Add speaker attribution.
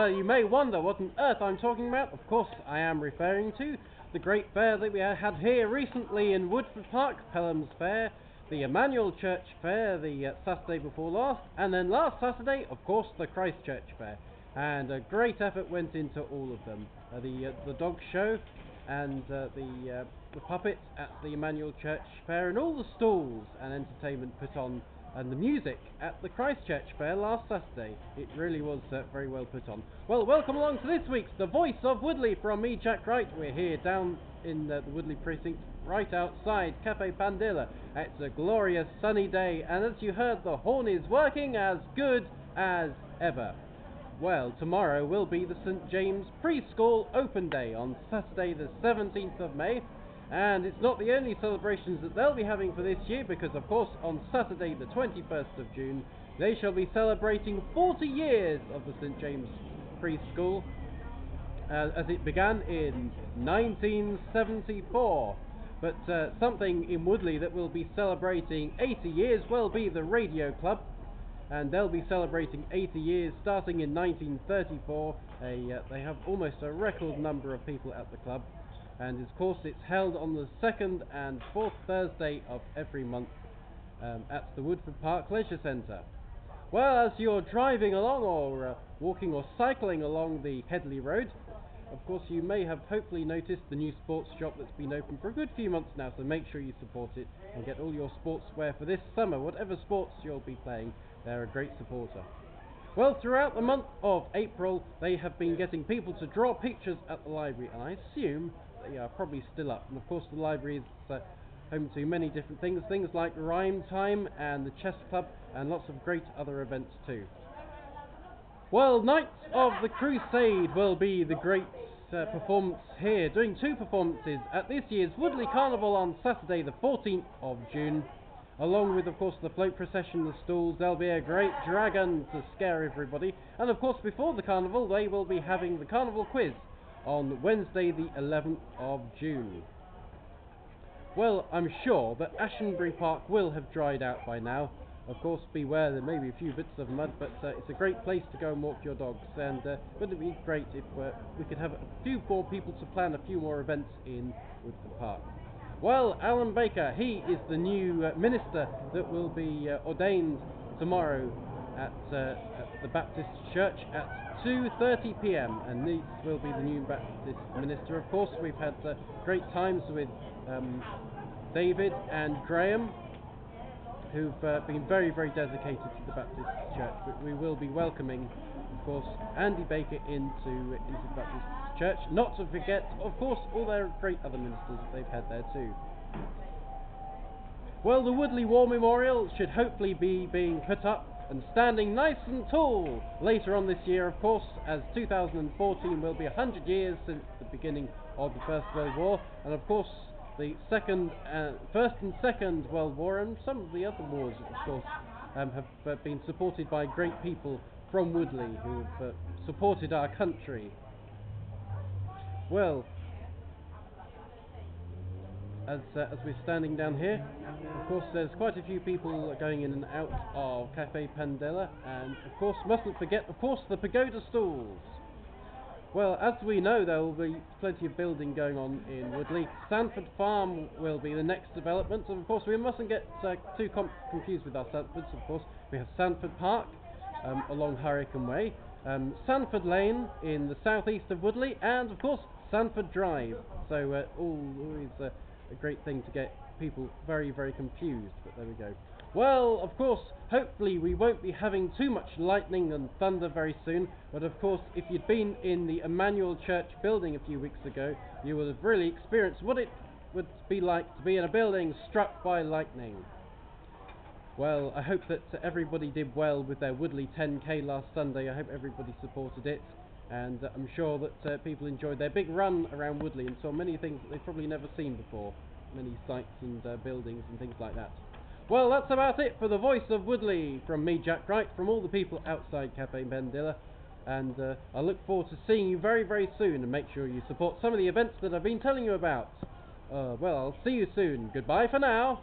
Speaker 1: Well, you may wonder what on earth I'm talking about. Of course, I am referring to the great fair that we had here recently in Woodford Park, Pelham's Fair, the Emmanuel Church Fair, the Saturday before last, and then last Saturday, of course, the Christchurch Fair. And a great effort went into all of them. The dog show and the puppets at the Emmanuel Church Fair, and all the stalls and entertainment put on, and the music at the Christchurch Fair last Saturday. It really was very well put on. Well, welcome along to this week's The Voice of Woodley from me, Jack Wright. We're here down in the Woodley precinct, right outside Cafe Pandilla. It's a glorious sunny day, and as you heard, the horn is working as good as ever. Well, tomorrow will be the St James Preschool Open Day on Saturday the 17th of May. And it's not the only celebrations that they'll be having for this year, because of course on Saturday the 21st of June they shall be celebrating 40 years of the St James Preschool, as it began in 1974. But something in Woodley that will be celebrating 80 years will be the Radio Club, and they'll be celebrating 80 years starting in 1934. They have almost a record number of people at the club. And of course it's held on the second and fourth Thursday of every month at the Woodford Park Leisure Centre. Well, as you're driving along or walking or cycling along the Headley Road, of course you may have hopefully noticed the new sports shop that's been open for a good few months now, so make sure you support it and get all your sportswear for this summer. Whatever sports you'll be playing, they're a great supporter. Well, throughout the month of April they have been getting people to draw pictures at the library, and I assume they are probably still up. And of course the library is home to many different things like Rhyme Time and the Chess Club, and lots of great other events too. Well, Knights of the Crusade will be the great performance here, doing two performances at this year's Woodley Carnival on Saturday the 14th of June. Along with, of course, the float procession, the stalls, there'll be a great dragon to scare everybody. And of course, before the carnival, they will be having the carnival quiz on Wednesday the 11th of June. Well, I'm sure that Ashenbury Park will have dried out by now. Of course, beware, there may be a few bits of mud, but it's a great place to go and walk your dogs. And wouldn't it be great if we could have a few more people to plan a few more events in Woodford Park. Well, Alan Baker, he is the new minister that will be ordained tomorrow at the Baptist Church at 2:30 p.m. and this will be the new Baptist minister. Of course, we've had great times with David and Graham, who've been very, very dedicated to the Baptist Church. But we will be welcoming, of course, Andy Baker into the Baptist Church. Not to forget, of course, all their great other ministers that they've had there too. Well, the Woodley War Memorial should hopefully be being put up and standing nice and tall later on this year, of course, as 2014 will be 100 years since the beginning of the First World War, and of course the First and Second World War, and some of the other wars, of course, have been supported by great people from Woodley who have supported our country. Well, as we're standing down here, of course there's quite a few people going in and out of Cafe Pandilla, and of course mustn't forget, of course, the pagoda stalls. Well, as we know, there will be plenty of building going on in Woodley. Sanford Farm will be the next development, and of course we mustn't get too confused with our Sanfords. Of course we have Sanford Park along Hurricane Way, Sanford Lane in the southeast of Woodley, and of course Sanford Drive. So always a great thing to get people very, very confused, but there we go. Well, of course, hopefully we won't be having too much lightning and thunder very soon, but of course if you'd been in the Emmanuel Church building a few weeks ago, you would have really experienced what it would be like to be in a building struck by lightning. Well, I hope that everybody did well with their Woodley 10k last Sunday. I hope everybody supported it, and I'm sure that people enjoyed their big run around Woodley and saw many things that they've probably never seen before, many sights and buildings and things like that. Well, that's about it for the Voice of Woodley from me, Jack Wright, from all the people outside Cafe Pandilla, and I look forward to seeing you very, very soon, and make sure you support some of the events that I've been telling you about. Well, I'll see you soon. Goodbye for now.